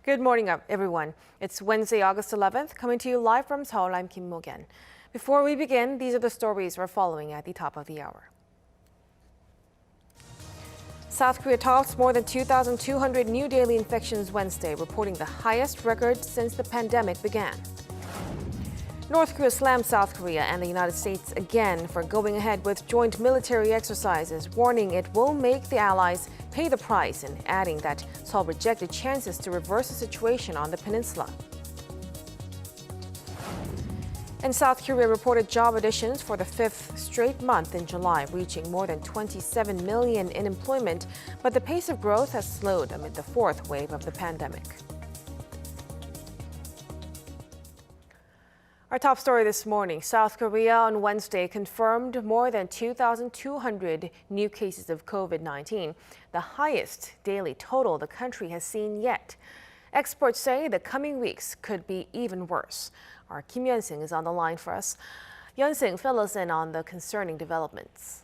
Good morning, everyone. It's Wednesday, August 11th, coming to you live from Seoul. I'm Kim Mo-gen. Before we begin, these are the stories we're following at the top of the hour. South Korea tops more than 2,200 new daily infections Wednesday, reporting the highest record since the pandemic began. North Korea slammed South Korea and the United States again for going ahead with joint military exercises, warning it will make the allies pay the price and adding that Seoul rejected chances to reverse the situation on the peninsula. And South Korea reported job additions for the fifth straight month in July, reaching more than 27 million in employment, but the pace of growth has slowed amid the fourth wave of the pandemic. Our top story this morning, South Korea on Wednesday confirmed more than 2,200 new cases of COVID-19, the highest daily total the country has seen yet. Experts say the coming weeks could be even worse. Our Kim Yeon-sing is on the line for us. Yeon-sing, fill us in on the concerning developments.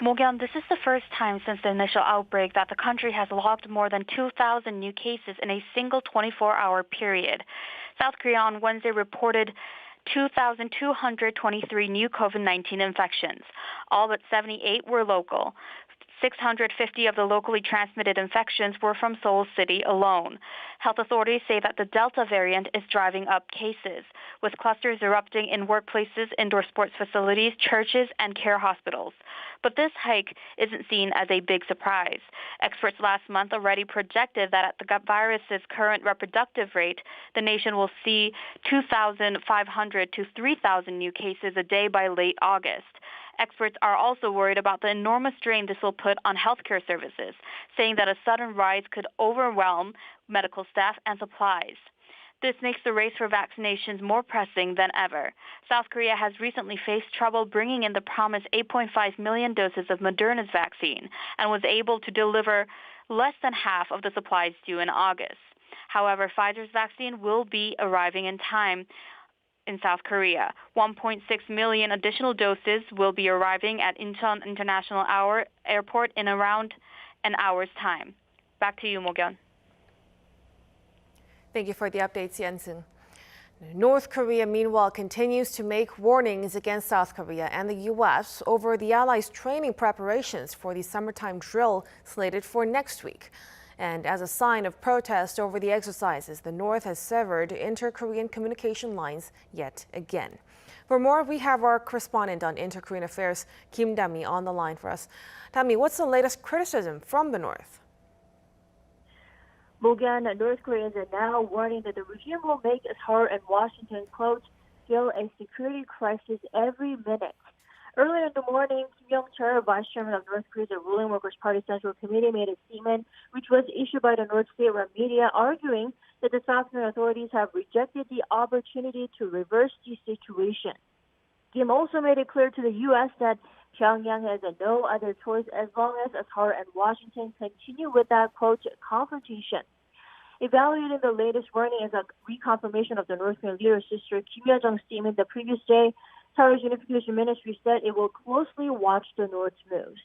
Mo-gen, this is the first time since the initial outbreak that the country has logged more than 2,000 new cases in a single 24-hour period. South Korea on Wednesday reported 2,223 new COVID-19 infections. All but 78 were local. 650 of the locally transmitted infections were from Seoul City alone. Health authorities say that the Delta variant is driving up cases, with clusters erupting in workplaces, indoor sports facilities, churches, and care hospitals. But this hike isn't seen as a big surprise. Experts last month already projected that at the virus's current reproductive rate, the nation will see 2,500 to 3,000 new cases a day by late August. Experts are also worried about the enormous strain this will put on healthcare services, saying that a sudden rise could overwhelm medical staff and supplies. This makes the race for vaccinations more pressing than ever. South Korea has recently faced trouble bringing in the promised 8.5 million doses of Moderna's vaccine and was able to deliver less than half of the supplies due in August. However, Pfizer's vaccine will be arriving in time in South Korea. 1.6 million additional doses will be arriving at Incheon International Airport in around an hour's time. Back to you, Mo-gen. Thank you for the updates, Yeon-sing. North Korea, meanwhile, continues to make warnings against South Korea and the U.S. over the allies' training preparations for the summertime drill slated for next week. And as a sign of protest over the exercises, the North has severed inter-Korean communication lines yet again. For more, we have our correspondent on inter-Korean affairs, Kim Dami, on the line for us. Dami, what's the latest criticism from the North? Mo-gen, North Koreans are now warning that the regime will make Seoul and Washington, quote, feel a security crisis every minute. Earlier in the morning, Kim Yong-chul, vice chairman of North Korea's ruling Workers' Party Central Committee, made a statement which was issued by the North state-run media, arguing that the South Korean authorities have rejected the opportunity to reverse the situation. Kim also made it clear to the U.S. that Pyongyang has no other choice as long as Seoul and Washington continue with that, quote, confrontation. Evaluating the latest warning as a reconfirmation of the North Korean leader's sister Kim Yo-jong's statement the previous day, Seoul's Unification Ministry said it will closely watch the North's moves.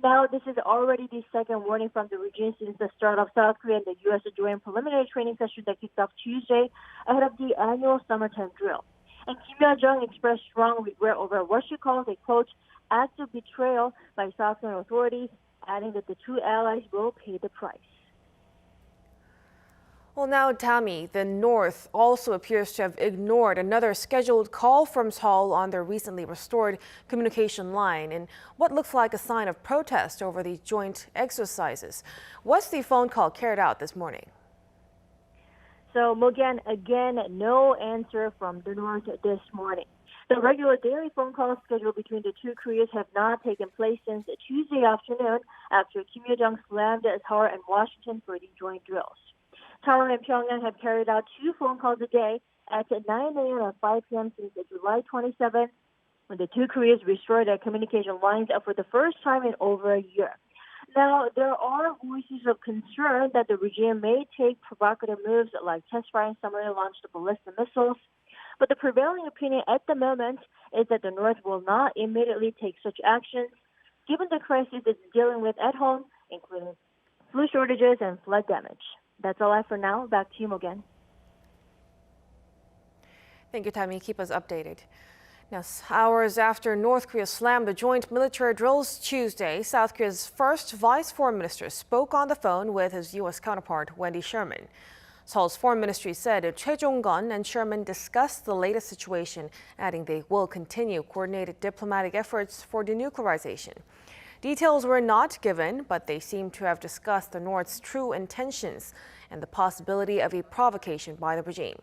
Now, this is already the second warning from the regime since the start of South Korea and the U.S. joint preliminary training session that kicked off Tuesday ahead of the annual summertime drill. And Kim Yo-jong expressed strong regret over what she calls a, quote, act of betrayal by South Korean authorities, adding that the two allies will pay the price. Well, now, Tammy, the North also appears to have ignored another scheduled call from Seoul on their recently restored communication line in what looks like a sign of protest over the joint exercises. Was the phone call carried out this morning? So, Mo-gen, again, no answer from the North this morning. The regular daily phone calls scheduled between the two Koreas have not taken place since Tuesday afternoon after Kim Yo-jong slammed Seoul and Washington for the joint drills. Seoul and Pyongyang have carried out two phone calls a day at 9 a.m. and 5 p.m. since July 27, when the two Koreas restored their communication lines for the first time in over a year. Now, there are voices of concern that the regime may take provocative moves like test firing submarine-launched ballistic missiles, but the prevailing opinion at the moment is that the North will not immediately take such actions, given the crisis it's dealing with at home, including food shortages and flood damage. That's all I have for now. Back to you, Mogen. Thank you, Tammy. Keep us updated. Now, hours after North Korea slammed the joint military drills Tuesday, South Korea's first vice foreign minister spoke on the phone with his U.S. counterpart, Wendy Sherman. Seoul's foreign ministry said Choi Jong-gun and Sherman discussed the latest situation, adding they will continue coordinated diplomatic efforts for denuclearization. Details were not given, but they seem to have discussed the North's true intentions and the possibility of a provocation by the regime.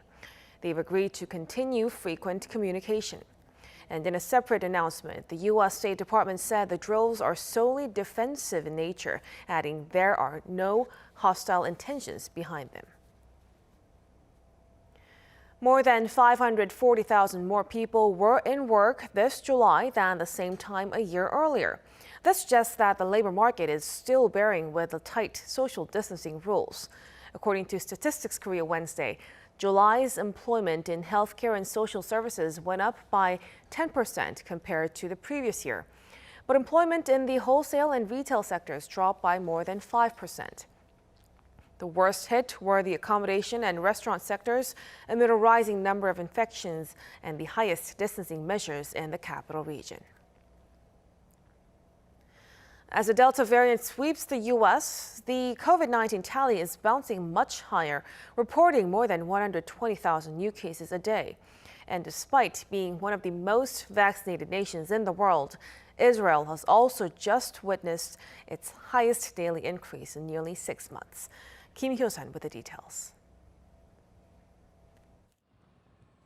They've agreed to continue frequent communication. And in a separate announcement, the U.S. State Department said the drills are solely defensive in nature, adding there are no hostile intentions behind them. More than 540,000 more people were in work this July than the same time a year earlier. This suggests that the labor market is still bearing with the tight social distancing rules. According to Statistics Korea Wednesday, July's employment in healthcare and social services went up by 10% compared to the previous year. But employment in the wholesale and retail sectors dropped by more than 5%. The worst hit were the accommodation and restaurant sectors amid a rising number of infections and the highest distancing measures in the capital region. As the Delta variant sweeps the U.S., the COVID-19 tally is bouncing much higher, reporting more than 120,000 new cases a day. And despite being one of the most vaccinated nations in the world, Israel has also just witnessed its highest daily increase in nearly 6 months. Kim Hyo-sun with the details.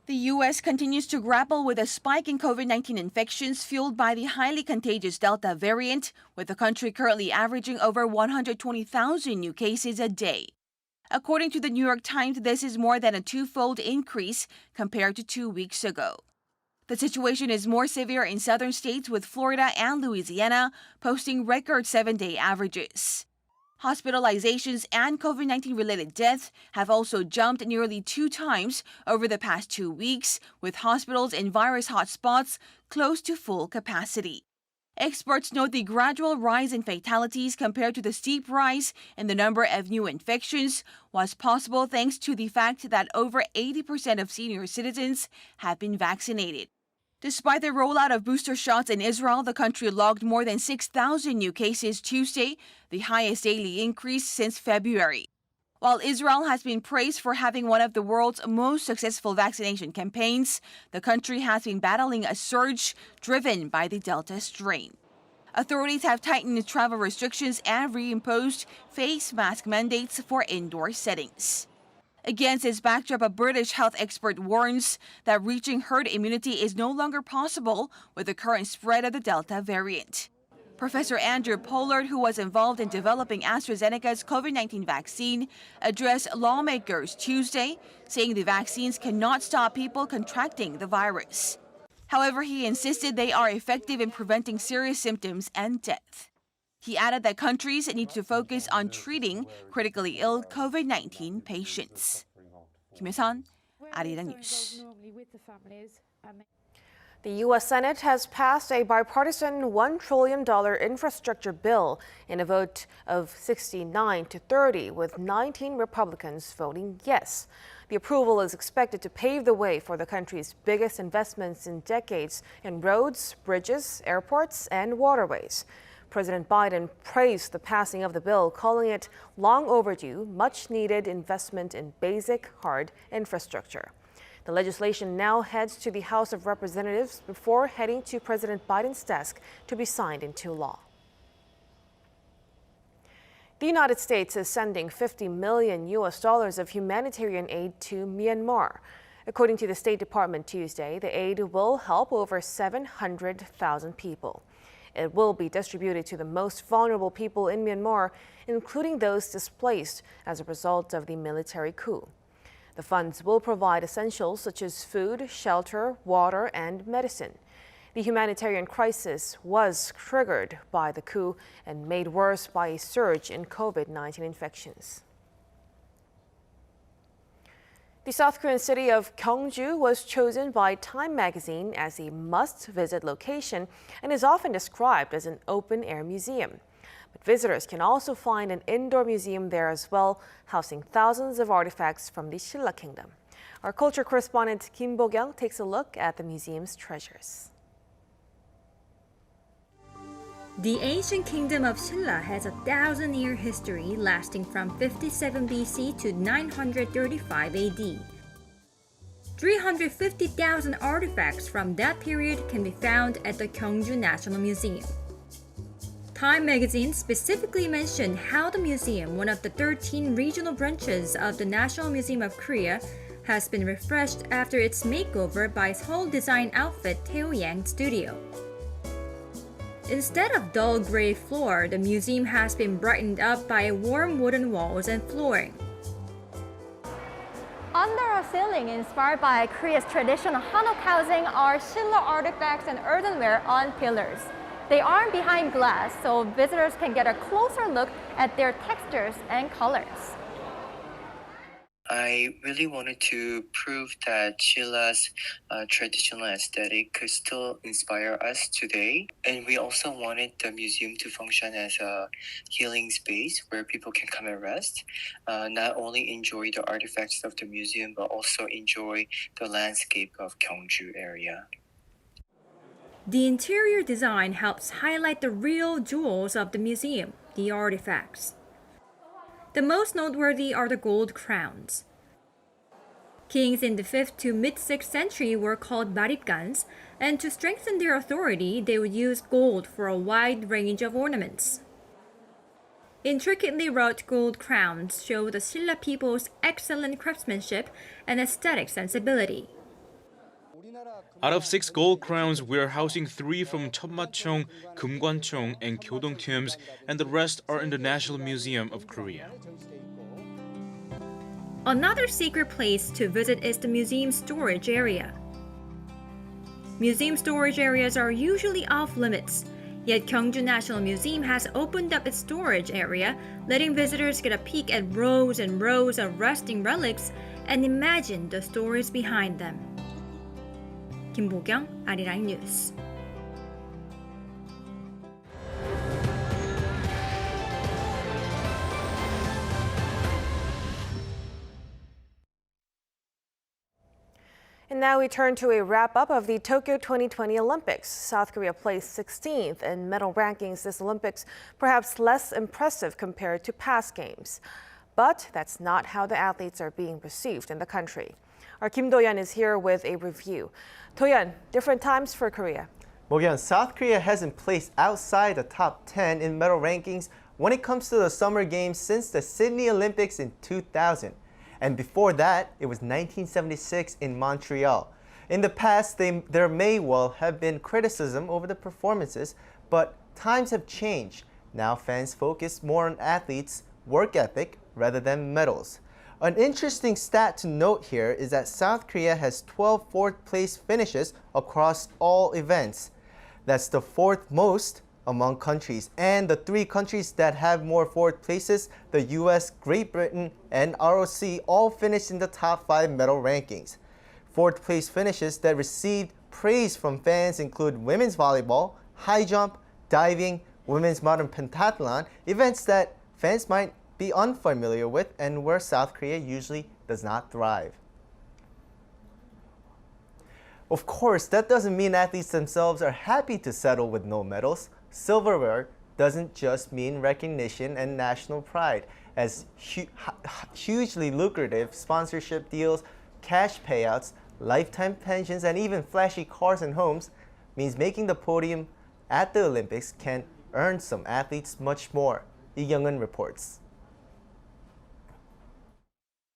The U.S. continues to grapple with a spike in COVID-19 infections fueled by the highly contagious Delta variant, with the country currently averaging over 120,000 new cases a day. According to the New York Times, this is more than a twofold increase compared to 2 weeks ago. The situation is more severe in southern states, with Florida and Louisiana posting record 7-day averages. Hospitalizations and COVID-19 related deaths have also jumped nearly 2 times over the past 2 weeks, with hospitals in virus hotspots close to full capacity. Experts note the gradual rise in fatalities compared to the steep rise in the number of new infections was possible thanks to the fact that over 80% of senior citizens have been vaccinated. Despite the rollout of booster shots in Israel, the country logged more than 6,000 new cases Tuesday, the highest daily increase since February. While Israel has been praised for having one of the world's most successful vaccination campaigns, the country has been battling a surge driven by the Delta strain. Authorities have tightened travel restrictions and reimposed face mask mandates for indoor settings. Against this backdrop, a British health expert warns that reaching herd immunity is no longer possible with the current spread of the Delta variant. Professor Andrew Pollard, who was involved in developing AstraZeneca's COVID-19 vaccine, addressed lawmakers Tuesday, saying the vaccines cannot stop people contracting the virus. However, he insisted they are effective in preventing serious symptoms and death. He added that countries need to focus on treating critically ill COVID-19 patients. Kim Hyo-sun, Arirang News. The U.S. Senate has passed a bipartisan $1 trillion infrastructure bill in a vote of 69 to 30, with 19 Republicans voting yes. The approval is expected to pave the way for the country's biggest investments in decades in roads, bridges, airports, and waterways. President Biden praised the passing of the bill, calling it long overdue, much needed investment in basic, hard infrastructure. The legislation now heads to the House of Representatives before heading to President Biden's desk to be signed into law. The United States is sending $50 million of humanitarian aid to Myanmar. According to the State Department Tuesday, the aid will help over 700,000 people. It will be distributed to the most vulnerable people in Myanmar, including those displaced as a result of the military coup. The funds will provide essentials such as food, shelter, water, and medicine. The humanitarian crisis was triggered by the coup and made worse by a surge in COVID-19 infections. The South Korean city of Gyeongju was chosen by Time magazine as a must-visit location and is often described as an open-air museum. But visitors can also find an indoor museum there as well, housing thousands of artifacts from the Silla kingdom. Our culture correspondent Kim Bo-kyung takes a look at the museum's treasures. The ancient kingdom of Silla has a 1,000-year history lasting from 57 BC to 935 AD. 350,000 artifacts from that period can be found at the Gyeongju National Museum. Time magazine specifically mentioned how the museum, one of the 13 regional branches of the National Museum of Korea, has been refreshed after its makeover by Seoul design outfit Taeoyang Studio. Instead of dull gray floor, the museum has been brightened up by warm wooden walls and flooring. Under a ceiling inspired by Korea's traditional hanok housing are Silla artifacts and earthenware on pillars. They aren't behind glass, so visitors can get a closer look at their textures and colors. I really wanted to prove that Shilla's traditional aesthetic could still inspire us today. And we also wanted the museum to function as a healing space where people can come and rest, not only enjoy the artifacts of the museum, but also enjoy the landscape of Gyeongju area. The interior design helps highlight the real jewels of the museum, the artifacts. The most noteworthy are the gold crowns. Kings in the 5th to mid-6th century were called maripgans, and to strengthen their authority, they would use gold for a wide range of ornaments. Intricately wrought gold crowns show the Silla people's excellent craftsmanship and aesthetic sensibility. Out of 6 gold crowns, we're housing 3 from Cheonmacheong, Kumgwancheong, and Kyodong tombs, and the rest are in the National Museum of Korea. Another secret place to visit is the museum storage area. Museum storage areas are usually off limits, yet Gyeongju National Museum has opened up its storage area, letting visitors get a peek at rows and rows of rusting relics and imagine the stories behind them. Kim Bo-kyung, Arirang News. And now we turn to a wrap-up of the Tokyo 2020 Olympics. South Korea placed 16th in medal rankings this Olympics, perhaps less impressive compared to past games. But that's not how the athletes are being perceived in the country. Our Kim Do-yeon is here with a review. Do-yeon, different times for Korea. Bo-kyung, South Korea hasn't placed outside the top 10 in medal rankings when it comes to the Summer Games since the Sydney Olympics in 2000. And before that, it was 1976 in Montreal. In the past, there may well have been criticism over the performances, but times have changed. Now fans focus more on athletes' work ethic rather than medals. An interesting stat to note here is that South Korea has 12 fourth-place finishes across all events. That's the 4th most among countries, and the 3 countries that have more fourth places, the U.S., Great Britain, and ROC, all finished in the top 5 medal rankings. Fourth place finishes that received praise from fans include women's volleyball, high jump, diving, women's modern pentathlon, events that fans might be unfamiliar with and where South Korea usually does not thrive. Of course, that doesn't mean athletes themselves are happy to settle with no medals. Silverware doesn't just mean recognition and national pride, as hugely lucrative sponsorship deals, cash payouts, lifetime pensions, and even flashy cars and homes means making the podium at the Olympics can earn some athletes much more. Lee Kyung-eun reports.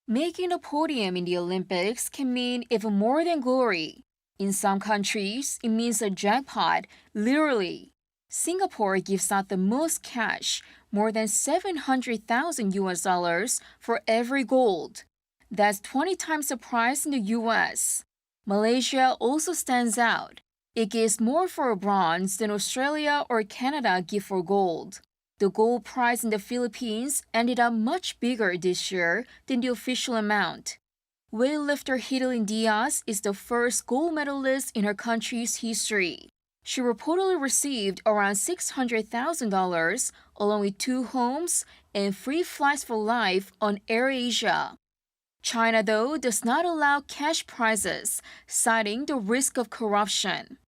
Making a podium in the Olympics can mean even more than glory. In some countries, it means a jackpot, literally. Singapore gives out the most cash, more than $700,000 for every gold. That's 20 times the price in the U.S. Malaysia also stands out. It gives more for a bronze than Australia or Canada give for gold. The gold prize in the Philippines ended up much bigger this year than the official amount. Weightlifter Hidilyn Diaz is the first gold medalist in her country's history. She reportedly received around $600,000, along with 2 homes and free flights for life on AirAsia. China, though, does not allow cash prizes, citing the risk of corruption.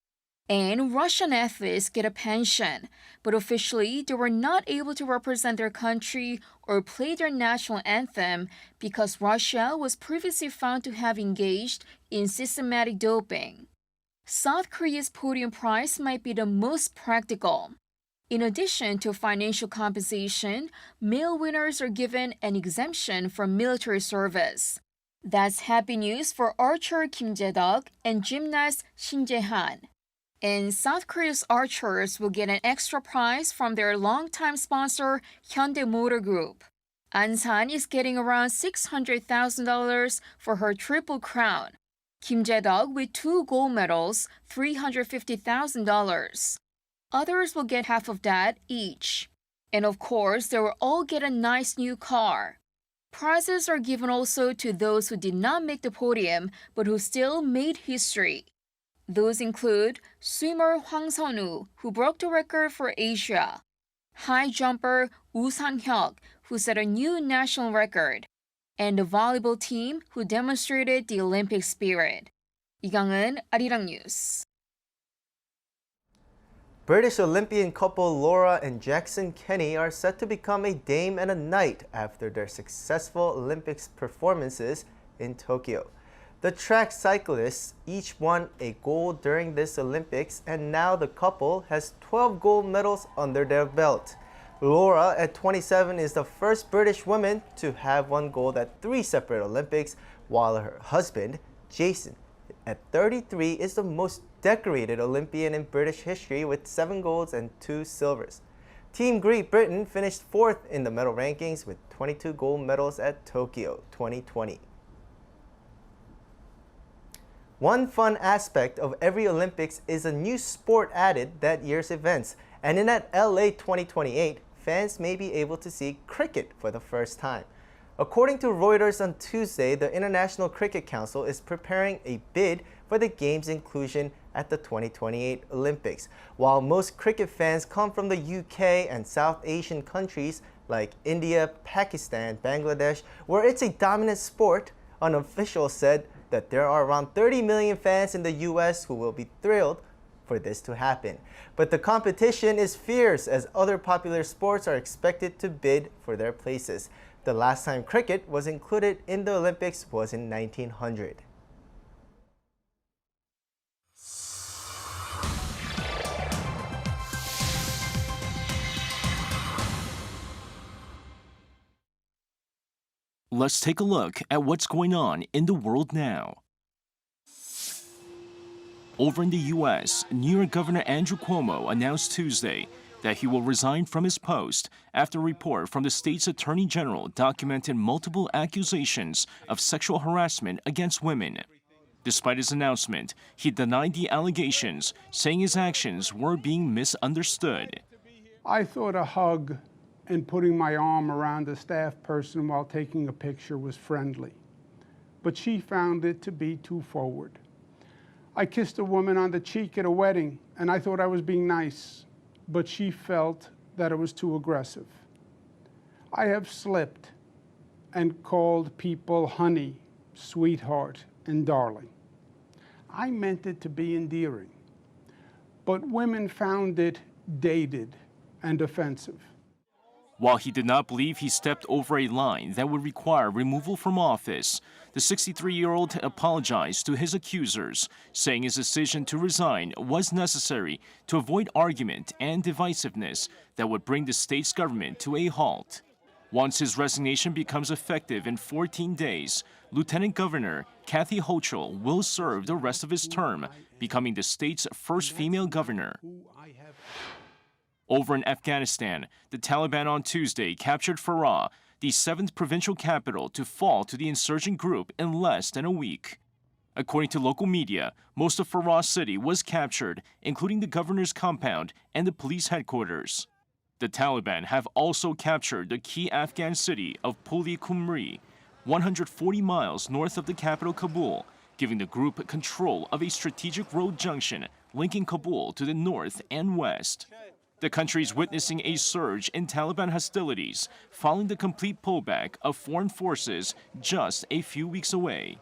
And Russian athletes get a pension, but officially they were not able to represent their country or play their national anthem because Russia was previously found to have engaged in systematic doping. South Korea's Podium Prize might be the most practical. In addition to financial compensation, male winners are given an exemption from military service. That's happy news for archer Kim Jae-deok and gymnast Shin Jae-han. And South Korea's archers will get an extra prize from their longtime sponsor, Hyundai Motor Group. An-san is getting around $600,000 for her Triple Crown. Kim Jae-deok with 2 gold medals, $350,000. Others will get half of that each. And of course, they will all get a nice new car. Prizes are given also to those who did not make the podium but who still made history. Those include swimmer Hwang Seon-woo, who broke the record for Asia, high jumper Woo Sang-hyuk, who set a new national record, and the volleyball team who demonstrated the Olympic spirit. 이강은 Arirang News. British Olympian couple Laura and Jackson Kenny are set to become a dame and a knight after their successful Olympics performances in Tokyo. The track cyclists each won a gold during this Olympics, and now the couple has 12 gold medals under their belt. Laura, at 27, is the first British woman to have won gold at 3 separate Olympics, while her husband, Jason, at 33, is the most decorated Olympian in British history with 7 golds and 2 silvers. Team Great Britain finished 4th in the medal rankings with 22 gold medals at Tokyo 2020. One fun aspect of every Olympics is a new sport added that year's events, and in at LA 2028, fans may be able to see cricket for the first time. According to Reuters on Tuesday, the International Cricket Council is preparing a bid for the game's inclusion at the 2028 Olympics. While most cricket fans come from the UK and South Asian countries like India, Pakistan, Bangladesh, where it's a dominant sport, an official said that there are around 30 million fans in the US who will be thrilled for this to happen. But the competition is fierce as other popular sports are expected to bid for their places. The last time cricket was included in the Olympics was in 1900. Let's take a look at what's going on in the world now. Over in the U.S., New York Governor Andrew Cuomo announced Tuesday that he will resign from his post after a report from the state's attorney general documented multiple accusations of sexual harassment against women. Despite his announcement, he denied the allegations, saying his actions were being misunderstood. I thought a hug and putting my arm around a staff person while taking a picture was friendly, but she found it to be too forward. I kissed a woman on the cheek at a wedding, and I thought I was being nice, but she felt that it was too aggressive. I have slipped and called people honey, sweetheart, and darling. I meant it to be endearing, but women found it dated and offensive. While he did not believe he stepped over a line that would require removal from office, the 63-year-old apologized to his accusers, saying his decision to resign was necessary to avoid argument and divisiveness that would bring the state's government to a halt. Once his resignation becomes effective in 14 days, Lieutenant Governor Kathy Hochul will serve the rest of his term, becoming the state's first female governor. Over in Afghanistan, the Taliban on Tuesday captured Farah, the 7th provincial capital to fall to the insurgent group in less than a week. According to local media, most of Farah city was captured, including the governor's compound and the police headquarters. The Taliban have also captured the key Afghan city of Puli Kumri, 140 miles north of the capital Kabul, giving the group control of a strategic road junction linking Kabul to the north and west. The country is witnessing a surge in Taliban hostilities following the complete pullback of foreign forces just a few weeks away.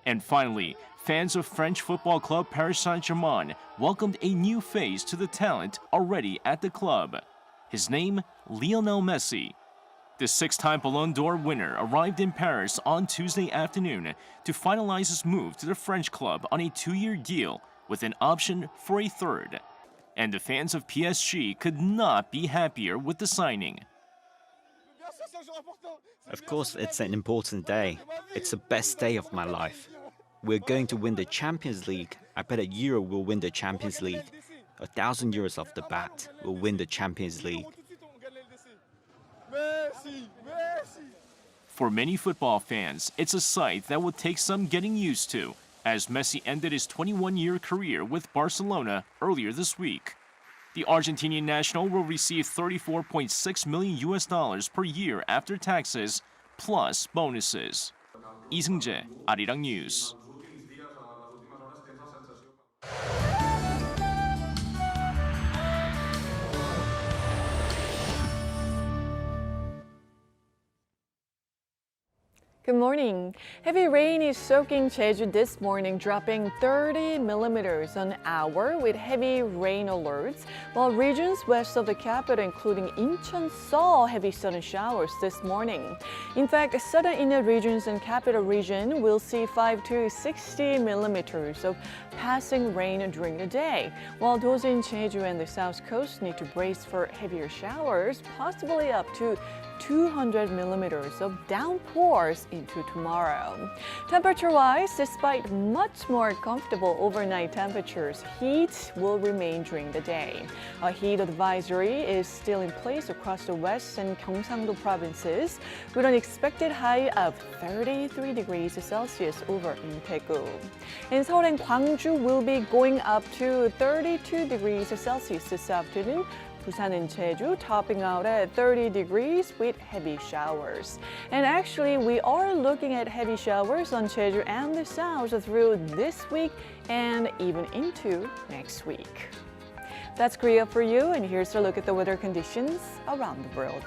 And finally, fans of French football club Paris Saint-Germain welcomed a new face to the talent already at the club. His name, Lionel Messi. The six-time Ballon d'Or winner arrived in Paris on Tuesday afternoon to finalize his move to the French club on a 2-year deal with an option for a third. And the fans of PSG could not be happier with the signing. Of course, it's an important day. It's the best day of my life. We're going to win the Champions League. I bet a Euro will win the Champions League. 1,000 euros off the bat will win the Champions League. For many football fans, it's a sight that will take some getting used to, as Messi ended his 21-year career with Barcelona earlier this week. The Argentinian national will receive $34.6 million per year after taxes, plus bonuses. 이승재, Arirang News. Good morning. Heavy rain is soaking Jeju this morning, dropping 30 millimeters an hour with heavy rain alerts, while regions west of the capital, including Incheon, saw heavy sudden showers this morning. In fact, southern inner regions and capital region will see 5 to 60 millimeters of passing rain during the day, while those in Jeju and the south coast need to brace for heavier showers, possibly up to 200 millimeters of downpours into tomorrow. Temperature-wise, despite much more comfortable overnight temperatures, heat will remain during the day. A heat advisory is still in place across the west and Gyeongsangbuk provinces, with an expected high of 33 degrees Celsius over in Daegu. In Seoul and Gwangju will be going up to 32 degrees Celsius this afternoon. Busan and Jeju topping out at 30 degrees with heavy showers. And actually, we are looking at heavy showers on Jeju and the south through this week and even into next week. That's Korea for you, and here's a look at the weather conditions around the world.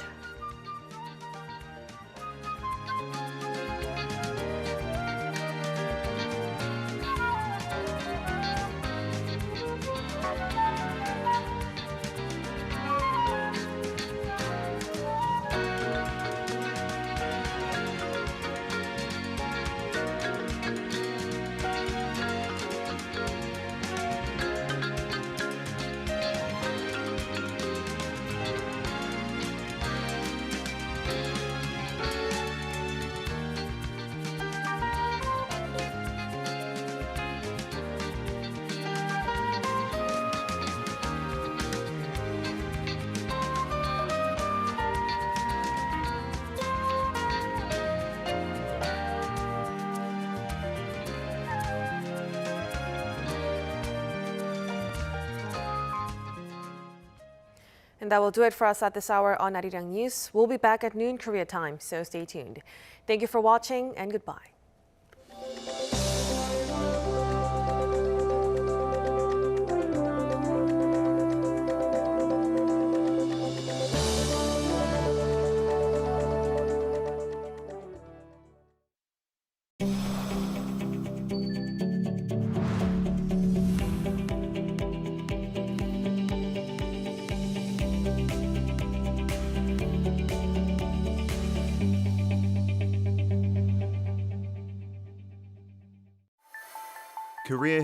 And that will do it for us at this hour on Arirang News. We'll be back at noon Korea time, so stay tuned. Thank you for watching and goodbye. Korea